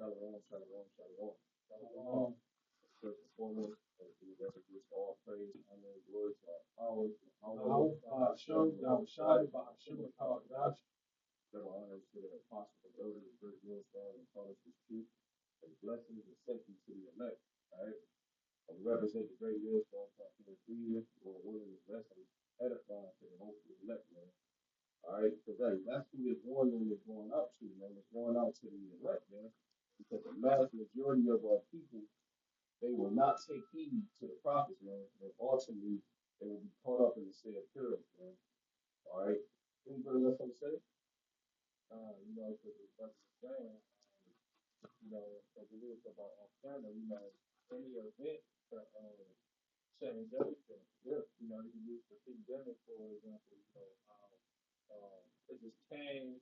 Shalom, shalom, shalom. Shalom. First and foremost, we recognize all praise, honor, and glory to our power, Shem, Yahushai, Ba'ashem, Kawadash. double honors to the apostle, the elder, the great millstone, and callers his truth, and blessings and safety to the elect. All right. And we represent the great millstone for the 3 years, or willing to bless and edify to the hope of the elect, man. All right, today that's who this warning is going out to, man. It's going out to the elect, man. Because the vast majority of our people, they will not take heed to the prophets, man. And ultimately, they will be caught up in the same pyramids, man. All right. Anybody else want to say? Because that's the saying, as it is about China, any event to change everything. Yeah. You can use the pandemic, for example, how it just came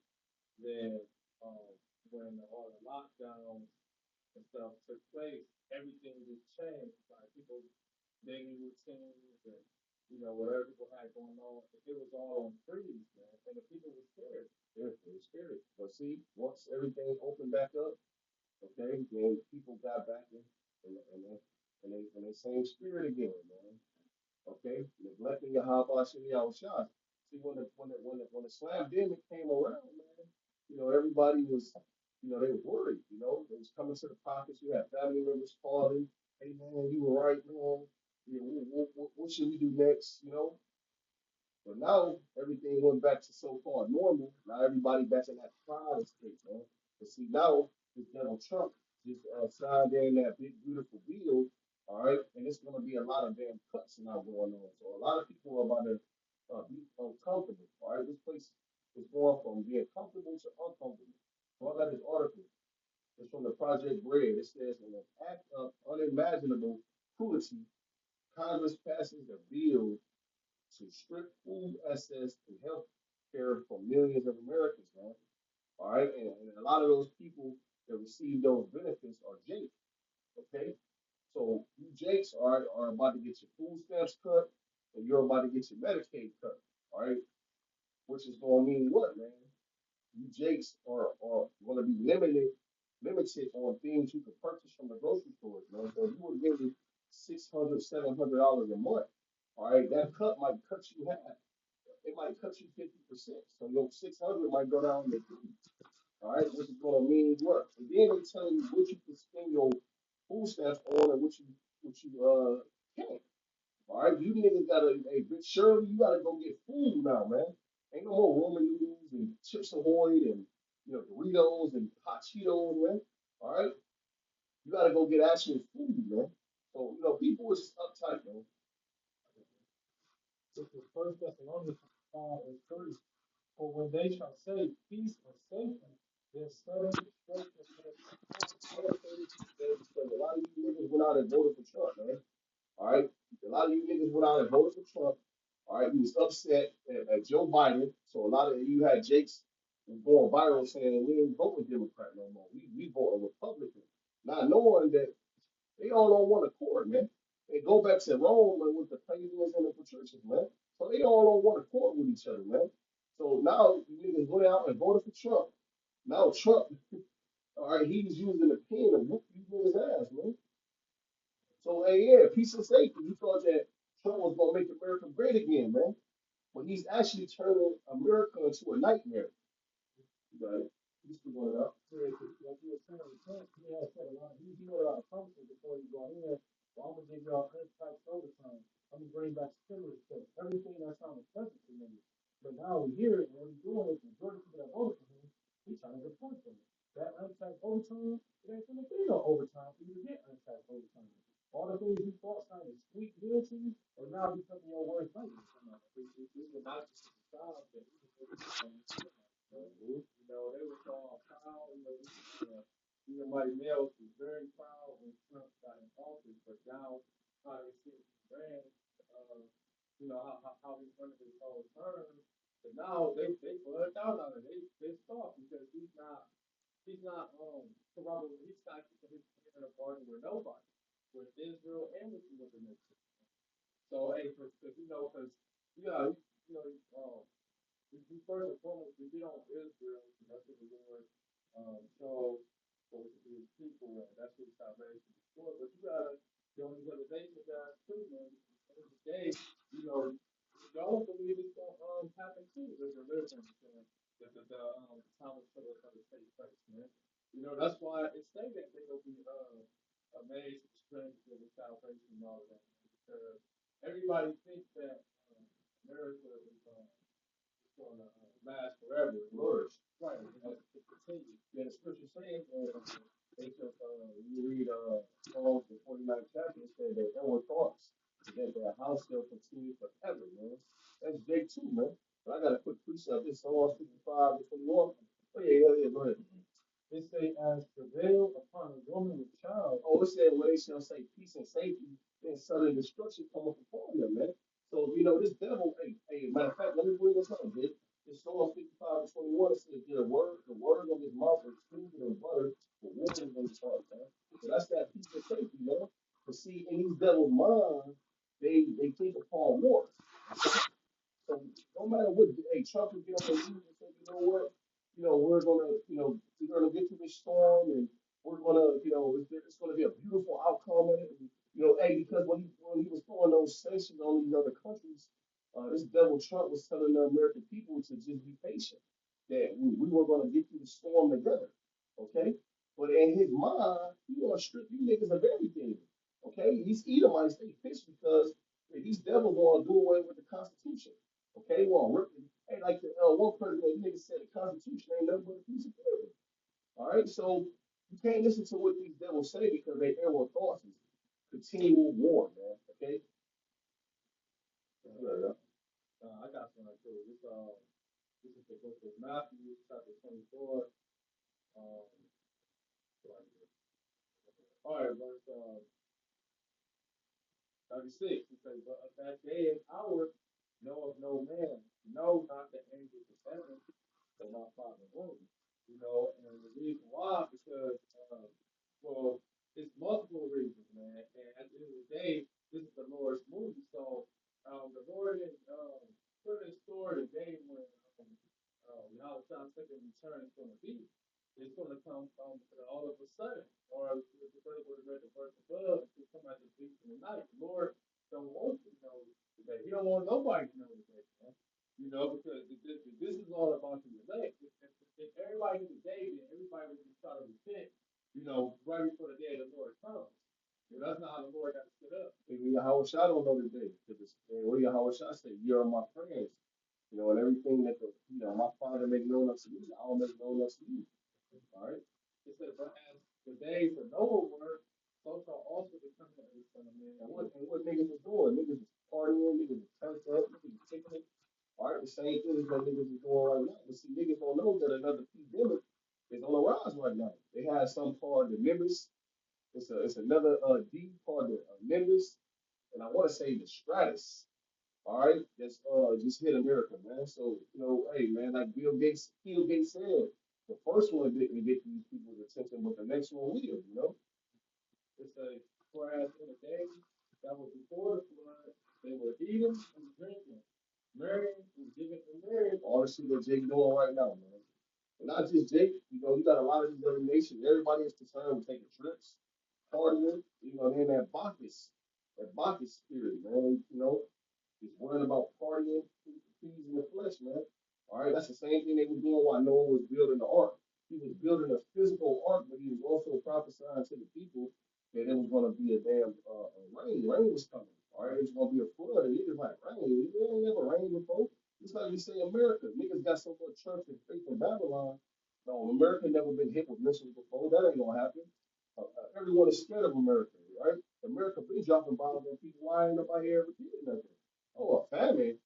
then when all the lockdowns and stuff took place, everything just changed. Like people daily routines and whatever people had going on, it was all on freeze, man. And the people were scared. Yeah, they're scared. But see, once everything opened back up, okay, then people got back in and they same spirit again, man. Okay, neglecting your Habashim Yahushua. See, when the slam demic came around, man, everybody was, they were worried. They was coming to the prophets. You had family members calling, "Hey, man, you were right, man. What should we do next?" But now everything went back to so-called normal. Now everybody back in that pride state, man. But see, now this devil Trump just signed in that big beautiful bill, all right, and it's gonna be a lot of damn cuts now going on. So a lot of people are about to be uncomfortable. All right, this place is going from being comfortable to uncomfortable. So I got this article. It's from the Project Bread. It says, in an act of unimaginable cruelty, Congress passes a bill to strip food access and health care for millions of Americans, man. All right, and a lot of those people that receive those benefits are Jake. Okay, so you Jakes are about to get your food stamps cut, and you're about to get your Medicaid cut. All right, which is going to mean what, man? You Jakes are going to be limited on things you can purchase from the grocery stores, man. So if you were getting $600, $700 a month, all right, that cut might cut you half. It might cut you 50%. So your 600 might go down to 3. All right, which is gonna mean what? And then they tell you what you can spend your food stamps on and what you can't. All right, you niggas gotta, hey, Big Shirley, you gotta go get food now, man. Ain't no more Roman noodles and Chips Ahoy and Doritos and hot Cheetos, man. All right, you gotta go get actual food, man. So people is just uptight, man. This is First Thessalonians 5:3. For when they shall say peace and safety, then sudden destruction Because a lot of you niggas went out and voted for Trump, man. All right. A lot of you niggas went out and voted for Trump. All right. You was upset at Joe Biden. So a lot of you had Jakes was going viral saying we ain't voting Democrat no more. We voting Republican. Not knowing that they all on one accord, man. They go back to Rome and with the pagans and the patricians, man. So they all on one accord with each other, man. So now you niggas went out and voted for Trump. Now Trump, all right, he's using the pen to whoop you niggas ass, man. So hey, yeah, peace and safety. He thought that Trump was gonna make America great again, man. But he's actually turning America into a nightmare. Right? He's going it up. Yeah, 'cause like you were saying, he had said a lot. He made a lot of promises before he got in. Well, I'm gonna give y'all untaxed overtime. I'm gonna bring back stimulus checks. Everything that sounded pleasant to me. But now we hear it, and what he's doing is the majority of people that voted for him, he's trying to deport them. That untaxed overtime, it ain't gonna be no overtime for you to get untaxed overtime. All the things you thought sounded sweet deal to you are now becoming your worst nightmare. This is not just a job that they were all proud. Mike Mills was very proud when Trump got in office, but now how they see him ran, uh, how he running his whole term. But now they bugged out on it. They pissed off because he's not keeping his hand in a bargain with nobody, with Israel and with the nation. So hey, because you know, first and foremost, we get on Israel, that's what the Lord shows supposed to be the people, and that's what salvation is for. But you gotta, the only realization guys too, man. At the end of the day, you know, y'all believe it's gonna happen too. There's a deliverance, the time of trouble is gonna take place, man. You know, that's why it say that they will be amazed at the strength of the salvation and all of that, man, because everybody thinks that America is gonna last forever. Flourish. Right, and to continue. Yeah, the scripture saying they took you read Psalms the 49th chapter, it said that there were thoughts that their house shall continue forever, man. That's Jake too, man. But I got a quick precept. This Psalm 55 to 21. Oh yeah, go ahead. It say as travail upon a woman with child. Oh, it said where they shall say peace and safety, then sudden destruction cometh upon them, man. So you know this devil. Hey, matter of fact, let me bring this up, dude. This Psalm 55 to 21 it says, "Get a word, the word of his mouth is smoother than butter, the water in his heart, man." So that's that peace and safety, man. But see, in these devil's mind, they think upon war. So no matter what, hey, Trump will get on the news and say, you know what, we're gonna get through this storm, and we're gonna, it's gonna be a beautiful outcome of it. And, hey, because when he was throwing those sanctions on these other countries, this devil Trump was telling the American people to just be patient, that we were gonna get through the storm together, okay? But in his mind, he gonna strip you niggas of everything, okay? These Edomites, they pissed because these devils want to do away with the Constitution. Okay, well, hey, like the one president, nigga said the Constitution ain't nothing but a piece of paper. All right, so you can't listen to what these devils say because they inward thoughts is continual war, man. Okay. Yeah, I got some right here. This is the book of Matthew, chapter 24. Um, right here. All right, verse 36. It says, "But of that day and hour knoweth no man, no, not the angels of heaven, but my Father only." You know, and the reason why, because, well, it's multiple reasons, man. And at the end of the day, this is the Lord's movie. So, the Lord is put in store the day when Yahweh second return is going to be. It's going to come all of a sudden, or the bird would have read the verse above, it's come out the deep in the night. The Lord don't want you to know today. He don't want nobody to know today, man. You know, because this is all about the elect. If everybody knew today, then everybody would just try to repent, right before the day of the Lord comes. That's not how the Lord got set up. even Yahweh Shai don't know today. What Yahweh Shai say? You're my friends. And everything that my father make known unto me, I'll make known unto you. All right. It says, but as the days of Noah were, so shall also the coming of the Son of Man. And what niggas was doing? Niggas was partying, niggas was turned up, niggas was kicking it. All right, the same thing that niggas is doing right now. But see, niggas don't know that another pandemic is on the rise right now. They have some called the Nimbus. It's another D called the Nimbus, and I want to say the Stratus. All right, that's just hit America, man. So hey, man, like Bill Gates said, the first one didn't get these people's attention, but the next one will. It says, whereas in the days that was before the flood, they were eating and drinking, marrying and giving in marriage. All the shit that Jake doing right now, man. And not just Jake, you got a lot of these other nations. Everybody is concerned with taking trips, partying, then that Bacchus spirit, man. Just worrying about partying, pleasing the flesh, man. All right, that's the same thing they were doing while Noah was building the ark. He was building a physical ark, but he was also prophesying to the people that it was going to be a damn rain. Rain was coming. All right, it was going to be a flood. And niggas like, rain? It ain't never rained before. It's like you say America. Niggas got so much trust and faith in Babylon. No, America never been hit with missiles before. That ain't going to happen. Everyone is scared of America, right? America been dropping bombs on people. Why ain't nobody ever did nothing? Oh, a famine?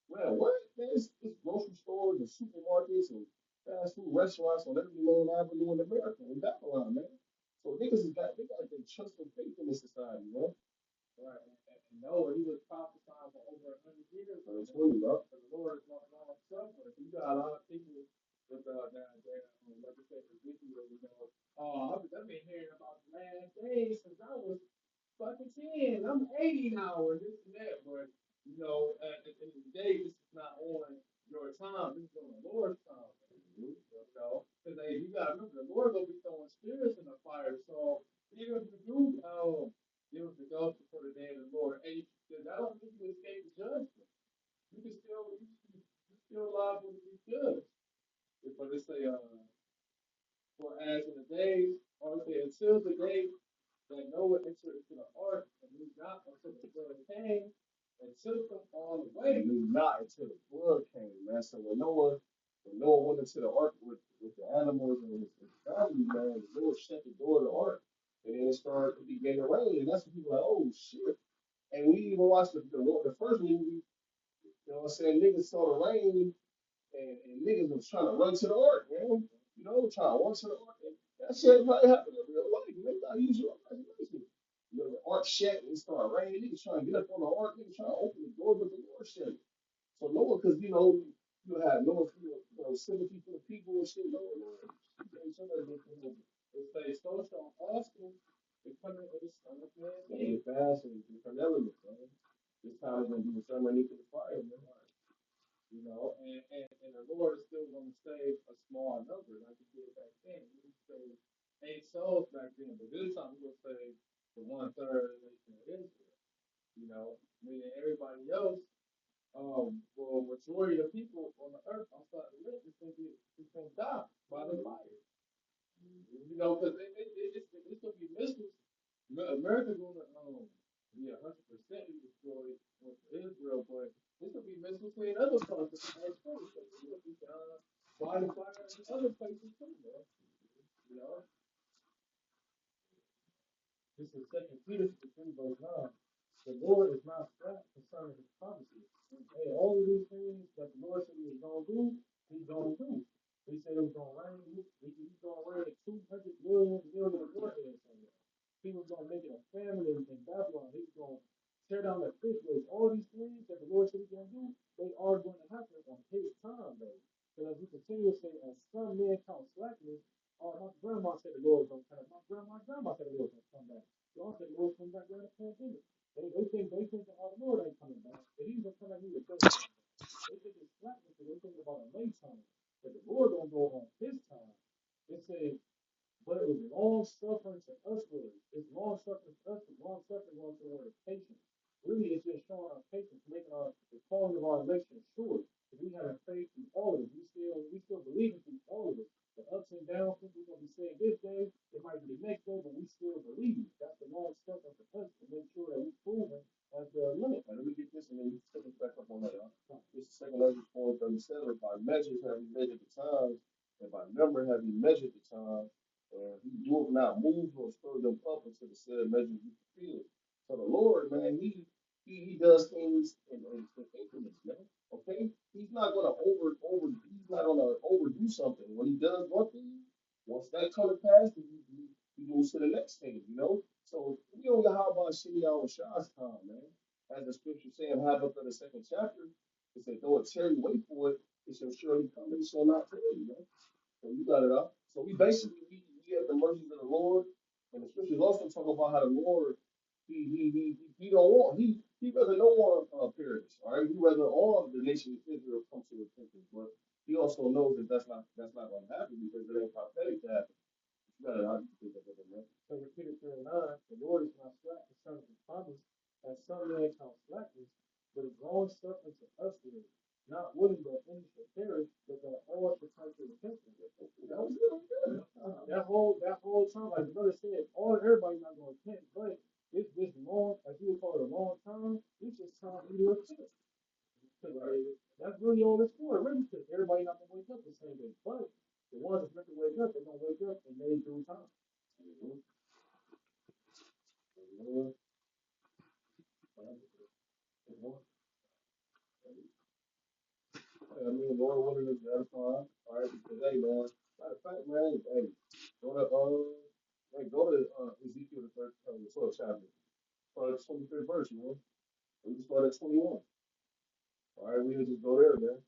Well, what? Man, it's grocery stores and supermarkets and fast food restaurants on every main avenue in America, in Babylon, man. So niggas they got their trust and faith in this society, man. Right. And Noah, he was prophesying for over 100 years. That's really, bro. The Lord is not long suffering. You got a lot of people with down there, like I said, Ezekiel, I've been hearing about the last days since I was fucking 10. I'm 80 now, and this and that. But, at the end of the day, this is not on your time. This is on the Lord's time. Because you got to remember the Lord gonna be throwing spirits in the fire. So even if you do give the ghost for the day of the Lord, and that don't mean you escape the judgment. You still liable to be judged. But they say, for as in the days, or say until the day that Noah entered into the ark and knew not until the flood came and took them all They away. knew not until the flood came, man. So when Noah went into the ark with the animals and his family, man, the Lord shut the door of the ark. And then it began to rain. And that's when people were like, oh shit. And we even watched the first movie, you know what I'm saying? Niggas saw the rain and niggas was trying to run to the ark, man. You know, trying to run to the ark. And that shit probably happened in real life. You gotta use your imagination. You know, the ark shut and it started raining. Niggas trying to get up on the ark. Niggas trying to open the door, but the door shut. So Noah, because you have Noah, sympathy for the people and shit. Noah, They say social Austin is coming with the son of man. they fast and different elements, man. This time is gonna be the summer underneath the fire, man. And the Lord is still going to save a small number like he did back then. He saved 8 souls back then, but this time he'll save the 1/3 of the nation of Israel. Meaning everybody else, well, majority of people on the earth outside the land is going to die by the fire. Because it's going to be missiles. America's going to be 100% destroyed with Israel, but it's going to be missiles in other parts of the earth too. So it's going to be by the fire in other places too, man. You know, this is Second Peter 3 verse 9. The Lord is not slack concerning his promises. Hey, all of these things that the Lord said he was going to do, he's going to do. He said it was going to rain. He's going to rain 200 million warheads on there. He was going to make it a famine in Babylon. He was going to tear down the fifth wave. All these things that the Lord said he's going to do, they are going to happen on his time, though. So as we continue to say, as some men count slackness, my grandma said the Lord was going to come. My grandma said the Lord was going to come back. Y'all said the Lord come back during the pandemic. They think that the Lord ain't coming back. But he's gonna come back here first. They think it's slackness, but they think about a late time. But the Lord don't go on his time. It says but it was long suffering to us, Lord. It's long suffering to us, but long suffering going to word patience. Really, it's just showing our patience, making the calling of our election sure. If we have faith in all of it, we still believe in all of it. The ups and downs, we're gonna be saying this day, it might be the next day, but we still believe. That's the long suffering for us to make sure that we're proven as the limit. Now, let me get this and then you take us back up on that. This is second Ezra 4:37. By measures have you measured the times, and by number have you measured the time. And he doeth not move nor stir them up until the said measure be fulfilled. So the Lord, man, he does things in increments, man. Okay? He's not gonna he's not gonna overdo something. When he does one thing, once that comes to pass, he moves to the next thing, you know? So we don't got how about Shimmy Shah's time, man. As the scripture saying Habakkuk the second chapter, it said, though it tarry, wait for it, it shall surely come, and it shall not fail you, man. So you got it up. So we have the mercies of the Lord, and the scriptures also talk about how the Lord he don't want he rather no one perish. All right, he rather all the nation of Israel come to repentance, but he also knows that that's not going to happen because it ain't prophetic to happen. You got it. How you think of it, man? So Peter 3:9, the Lord is not slack concerning his promise, as some men count slackness, but is long suffering to us with it, not willing that any should perish, but that all should come to repentance. That was really good. That whole time, like the brother said, everybody not gonna repent, but this long, as you would call it, a long time, it's just time for you to repent. That's really all it's for, really, because everybody not gonna wake up the same day. But the ones that's meant to wake up, they're gonna wake up in their due time. Mhm. Mhm. I mean, Lord willing is edifying. All right, because hey, man, matter of fact, man, hey, go to Ezekiel the 12th chapter, start at 23rd verse, man. We can start at 21. All right, we can just go there, man.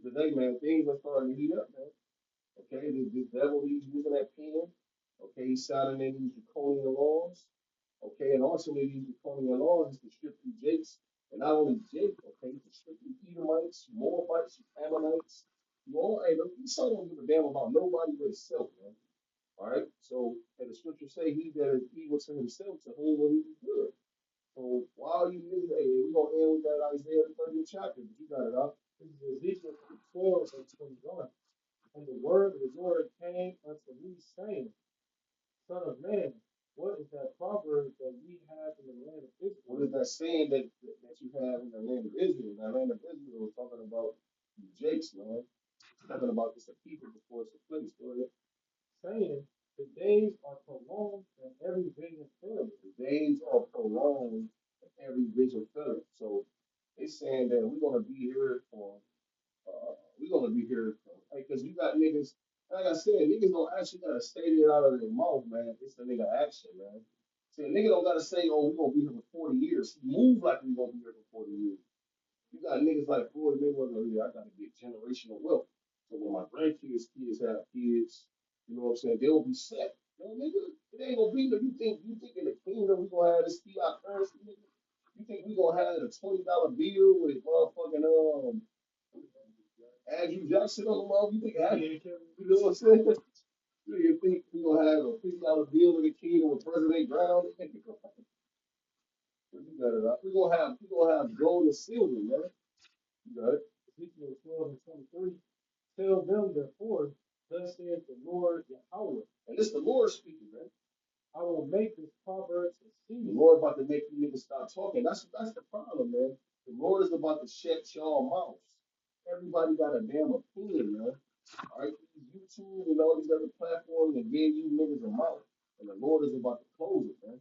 Today, man, things are starting to heat up, man. Okay, this devil, he's using that pen. Okay, he's signing in these draconian laws. Okay, and ultimately these draconian laws is to strip through Jakes, and not only Jake, okay, to strip through Edomites, Moabites, Ammonites. Well, hey, the son don't give a damn about nobody but himself, man. All right. So, and the scripture say, "He that is evil to himself, to whom will he be good?" So, while you niggas, hey, we gonna end with that Isaiah the 30th chapter, but you got it up. This is Ezekiel 12 and 21. And the word of the Lord came unto me, saying, Son of man, what is that proverb that we have in the land of What Israel? is that saying that you have in the land of Israel? That land of Israel is talking about the Jakes, man. It's talking about it's a people before it's a place. Go ahead. Saying, the days are prolonged and every vision faileth. The days are prolonged and every vision fell. So they saying that we're gonna be here for we're gonna be here because you got niggas. Like I said, niggas don't actually gotta state it out of their mouth, man. It's the nigga action, man. See, a nigga don't gotta say, "Oh, we're gonna be here for 40 years." Move like we gonna be here for 40 years. You got niggas like Floyd Mayweather. Yeah, I gotta get generational wealth. So when my grandkids kids have kids, you know what I'm saying? They'll be set. No, nigga, it ain't gonna be no. You think in the kingdom we gonna have this fiat currency, nigga? You think we gonna have a $20 bill with motherfucking Andrew Jackson on the mouth? You think Andrew, you know what I'm saying? You think we gonna have a $50 bill in the kingdom with President Brown? You got it up. We gonna have gold and silver, man. You got it. Ezekiel 12 and 23. Tell them therefore, thus saith the Lord Yahweh, And this the Lord speaking, man. I will make this proverb to The cease. Lord about to make you niggas stop talking. That's the problem, man. The Lord is about to shut y'all mouths. Everybody got a damn opinion, man. All right, these YouTube and all these other platforms that gave you niggas a mouth, and the Lord is about to close it, man.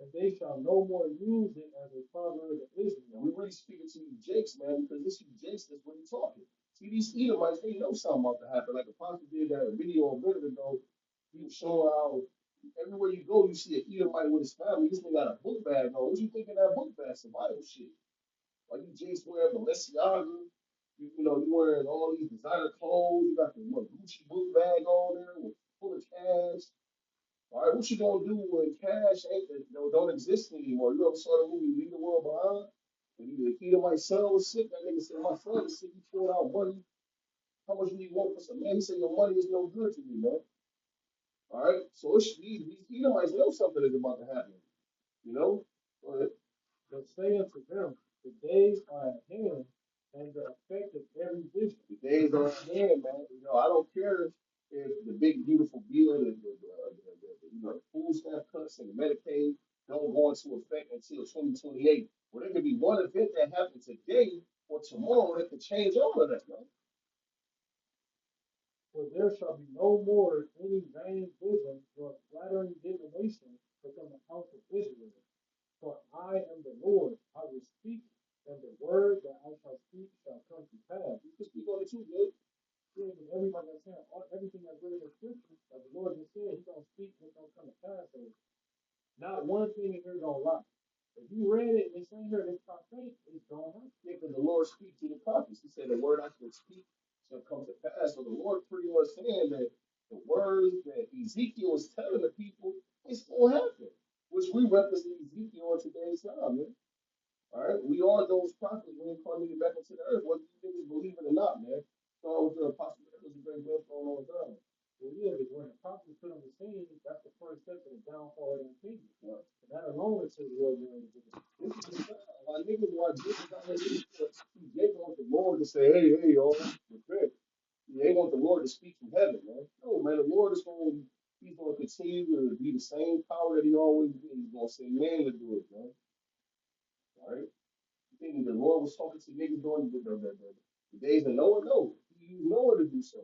And they shall no more use it as a proverb of And Israel. we really speaking to you Jakes, man, because this you Jakes that's really talking. See, these Edomites, they know something about to happen. Like Apostle did that video a minute ago. He was showing how everywhere you go, you see an Edomite with his family. This nigga got a book bag on. What you think of that book bag? Survival shit. Like you Jakes wearing Balenciaga. You wearing all these designer clothes. You got the Gucci book bag on there with full of cash. All right, what you gonna do when cash don't exist anymore? You ever saw the movie Leave the World Behind? When the kid of my son was sick, that nigga said my son was sick. He pulled out money. How much do you want for some man? He said your money is no good to me, man. All right, so these Edomites know something is about to happen. You know, but But say unto them, the days are at hand, and the effect of every vision. the days are at hand, man. I don't care if the big beautiful bill, the food stamp cuts and the Medicaid don't go into effect until 2028. Well, there could be one event that happened today or tomorrow that could change all of that, man. For there shall be no more any vain vision nor flattering divination within the house of Israel. For I am the Lord, I will speak, and the word that I shall speak shall come to pass. You can speak on it too, good. Yeah, but everybody that's saying, everything that's written in scripture, like the Lord just said, He's gonna speak, it's gonna come to pass. So not one thing in here gonna lie. If you read it and it's in here, it's prophetic, it's gonna happen. Yeah, because the Lord speaks to the prophets. He said the word I shall speak shall come to pass. So the Lord pretty much saying that the words that Ezekiel is telling the people, it's going to happen, which we represent Ezekiel in today's time, man. All right, we are those prophets when incarnated back into the earth, whether you niggas believe it or not, man. Start with the apostle that was a great deal for a long time. Well, yeah, because when the prophets put on the scene, that's the first step to the downfall of the kingdom. Yeah. And that alone is the Lord doing it. This is the time. Why Jesus out here, they want the Lord to say, hey, y'all, repent. They want the Lord to speak from heaven, man. No, man, the Lord is he's going to continue to be the same power that he always been. He's going to send man to do it, man. All right? You think the Lord was talking to niggas during the days of Noah? No. He used Noah to do so.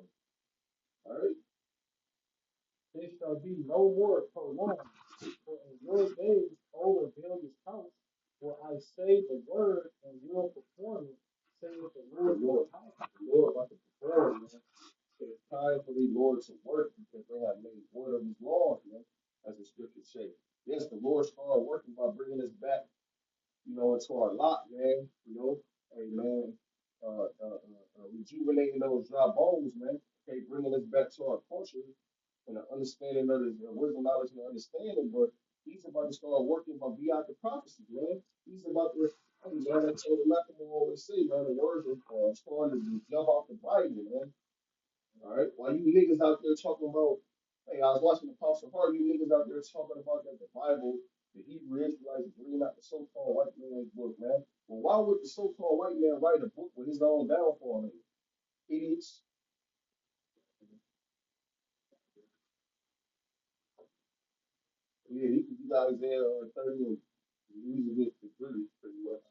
All right? There shall be no more prolonged. For in your days, O rebellious house, will I say the word and will perform it, saith the The Lord Lord, your house. the Lord about to perform, man. It's time for the Lord to work because they have made void of his laws, man, as the scriptures say. Yes, the Lord started working by bringing us back, into our lot, man. Hey, man, rejuvenating those dry bones, man. Okay, bringing us back to our culture and the understanding of the wisdom, knowledge, and understanding. But he's about to start working by beyond the prophecy, man. He's about to. Hey, man, that's what Malcolm always say, man. The words are starting to jump off the Bible, man. All right. While you niggas out there talking about, hey, I was watching Apostle Hart, you niggas out there talking about that the Bible, the Hebrew Israelites bringing out the so-called white man's book, man. Well, why would the so-called white man write a book with his own downfall in it? Idiots. Yeah, he could be Alexander 30 and use it with the British pretty much.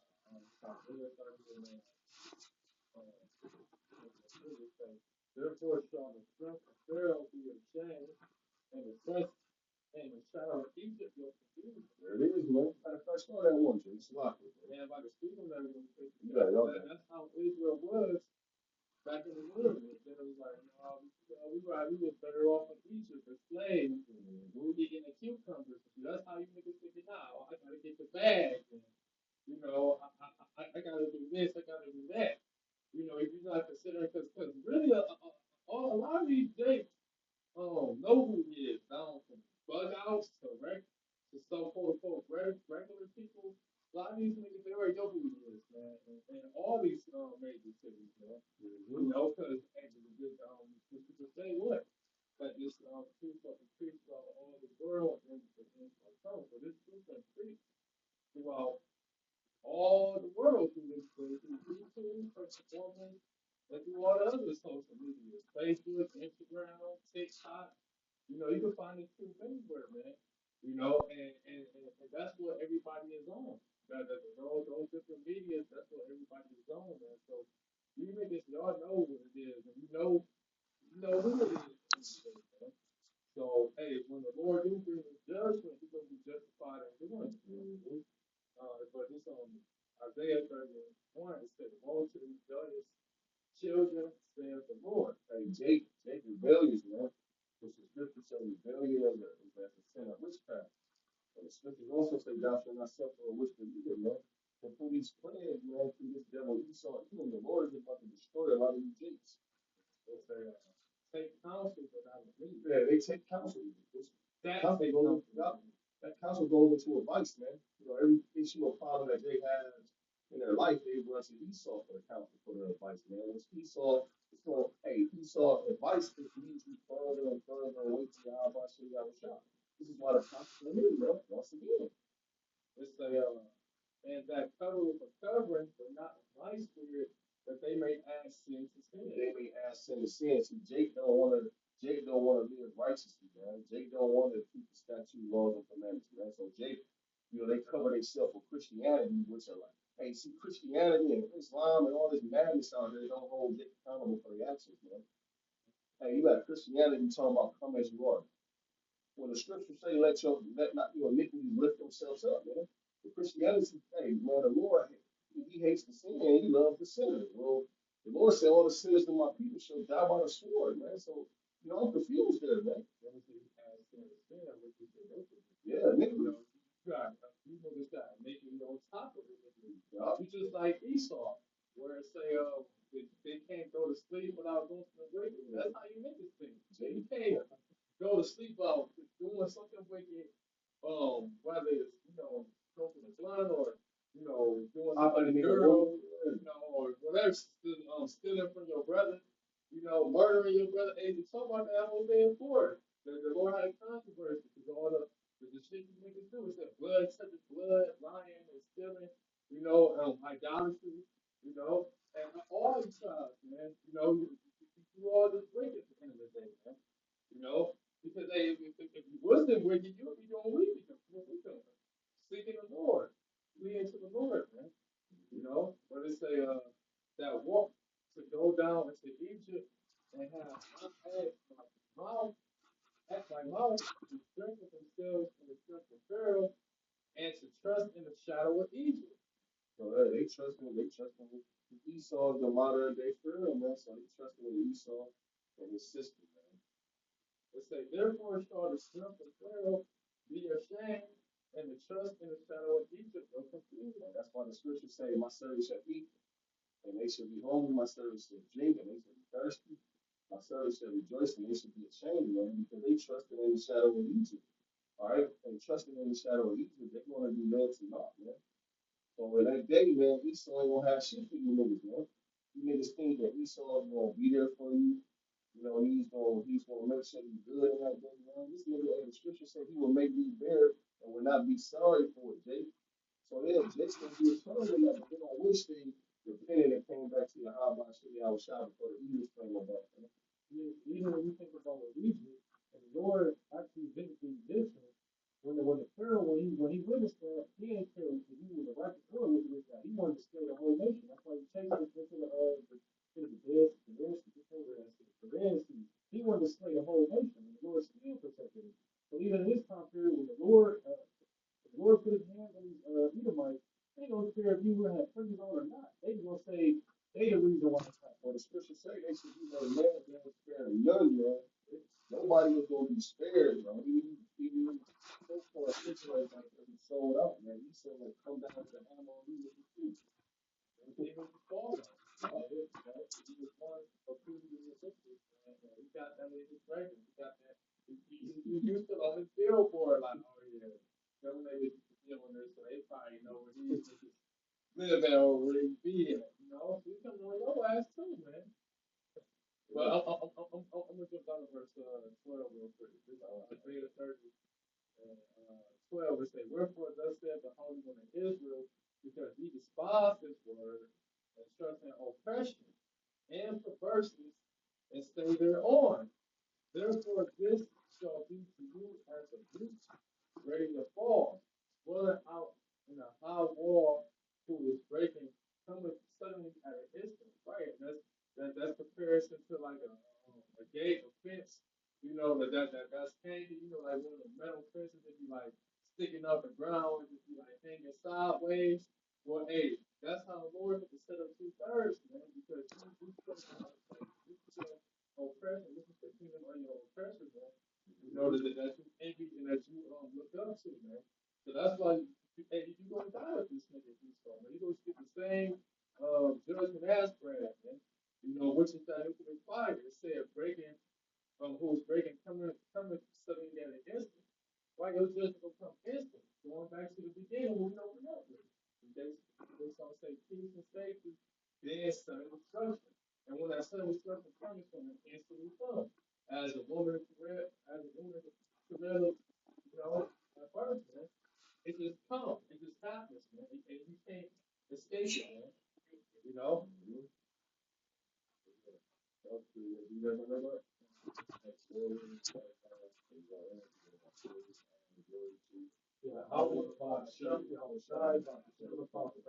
Therefore shall the strength of Pharaoh be ashamed, and the strength and the shadow of Egypt will confuse. There it is, man. Matter of fact, start that one, Jay. It's locked, man. And by the speaking of that, You got it, okay. that's how Israel was back in the wilderness. Then it was like, no, we was better off in Egypt as slaves. We were getting the cucumbers. That's how you niggas think it now. I gotta get the bag. And, I gotta do this. I gotta do that. If you're not considering, because really, a lot of these dates know who he is, down from bug outs to so quote unquote regular people. A lot of these niggas they already know who he is, man, and all these major cities, man. Because the people say what that this truth fucking preached all the world and so this truth been preached throughout all the world through YouTube, performance, and through all the other social media, Facebook, Instagram, TikTok. You can find this truth anywhere, man. And that's what everybody is on. Those different medias, that's what everybody is on, man. So you niggas, y'all know what it is, and you know who it is, man. So hey, when the Lord do bring his judgment, he's gonna be justified in doing it. But this Isaiah 31, it said, woe to the rebellious children, saith the Lord. Hey, Jake rebellious, man. Which the scripture says rebellion is as a sin of witchcraft. And the scriptures also say, thou shalt not suffer a witch to either, man. And through these plans, man, through this devil Esau, even the Lord is about to destroy a lot of these Jakes. They say, take counsel without a leader. Yeah, they take counsel. That counsel take goes, counsel. that counsel goes into advice, man. Every issue or problem that Jake has in their life, they run to Esau for the counsel, for their advice, man. It's Esau, it's going, hey, Esau advice is leads you further and further away from the Abba shop. This is why the counsel is, man, once again. It's and that cover with a covering, but not a my spirit, that they may add sin to sin. They may add sin to sin. See, Jake don't want to live righteously, man. Jake don't want to keep the statute, laws, and commandments, man. So Jake, they cover themselves with Christianity, which are like, hey, see, Christianity and Islam and all this madness out there don't hold Jake accountable for the actions, man. Hey, you got Christianity talking about come as you are. When the scriptures say let not your iniquities lift themselves up, man. The Christianity, hey, man, the Lord, he hates the sin and he loves the sinner. Well, the Lord said all the sinners of my people shall die by the sword, man. So, I'm confused there, man. Yeah, iniquity. You niggas got iniquity on top of it. Yeah. You just like Esau, where it say, they can't go to sleep without going to the wicked. That's how you niggas think. You can't go to sleep out doing something wicked, whether it's, smoking a blunt or, doing something to a girl, or whatever, stealing from your brother, murdering your brother. Hey, you talk about that whole day in Florida. The Lord had a controversy because all the shit you niggas do is that blood, touching blood, lying and stealing, idolatry, and all these tribes, man, you do all this wicked at the end of the day, man. Because if you wasn't wicked, you would be doing wicked. Seeking the Lord, fleeing to the Lord, man. But it's that walk to go down into Egypt and have mouth, act like mouth, to strengthen themselves in the strength of Pharaoh, and to trust in the shadow of Egypt. So they trust him. Esau is the modern day Pharaoh, man. So they trust in Esau and his sister, man. It say, therefore shall the strength of Pharaoh be ashamed, and the trust in the shadow of Egypt will confuse them. That's why the scriptures say, my servants shall eat, and they shall be hungry. My servants shall drink, and they shall be thirsty. My servants shall rejoice, and they shall be ashamed, man, because they trusted in the shadow of Egypt. All right? And trusting in the shadow of Egypt, they're going to be led to naught, man. So in that day, man, Esau ain't gonna have shit for you niggas, man. You niggas think that Esau is gonna be there for you. You know, he's gonna make sure you good in that day, man. This nigga, the scripture said he will make thee bear and will not be sorry for it, Jake. So yeah, Jake's gonna be eternal in that, but they're gonna wish they repented and came back to your high by shitty I was shot before the Eagles came about, man. Even when you think about what we did, and the Lord actually vindicated Israel, when the Pharaoh when he witnessed that, he ain't care if he was a righteous or a wicked guy. He wanted to slay the whole nation. That's why he chased us into the Red Sea. He wanted to slay the whole nation, and the Lord still protected him. So even in this time period, when the Lord put his hands on these Edomites, they don't care if you would have friends on or not. They gonna say they the reason why it's happening. Well, the scripture say they said, you know, the man ain't sparing none, man. Nobody was gonna be spared, bro. Even so far Israelites like that, he sold out, man. He said, like, come down to the hammer on you, niggas too. Even before that, he was one of previous sisters, and he got that in his record. He got that. He used to on his billboard, like, oh yeah, them niggas doing this, so they probably know where these niggas live at or where they be at. You know, so he coming on your ass too, man. But I'm gonna jump down to verse 12 real quick. This is Isaiah 30 and 12. It says, "Wherefore thus saith the Holy One of Israel, because ye despise His word, and trust in oppression and perverseness, and stay thereon. Therefore this shall be to you as a root ready to fall, swelling out in a high wall who is breaking, coming suddenly at an instant." Right, and that's comparison to like a gate, a fence. You know that's hanging. You know, like one of the metal fences that be like sticking up the ground and just be like hanging sideways. Well, hey, that's how the Lord had to set up 2/3, man, because you put oppression. This is the kingdom of your oppressor, man. You know that you envy and that you look up to, man. So that's why hey, you gonna die with this nigga Esau, man. You gonna get the same judgment as Brad, man. You know, which is that infinite fire. It said breaking who's breaking coming suddenly at an instant. Why your judgment will come instant? Going back to the beginning when we open up with it. They song say peace and safety, then sudden destruction. And when that sudden destruction comes from it instantly comes. As a woman travail, you know, at birth, man. It just comes. It just happens, man. And you can't escape it, man. You know? Yeah, I was about to show you how to shine, about to show the prophet.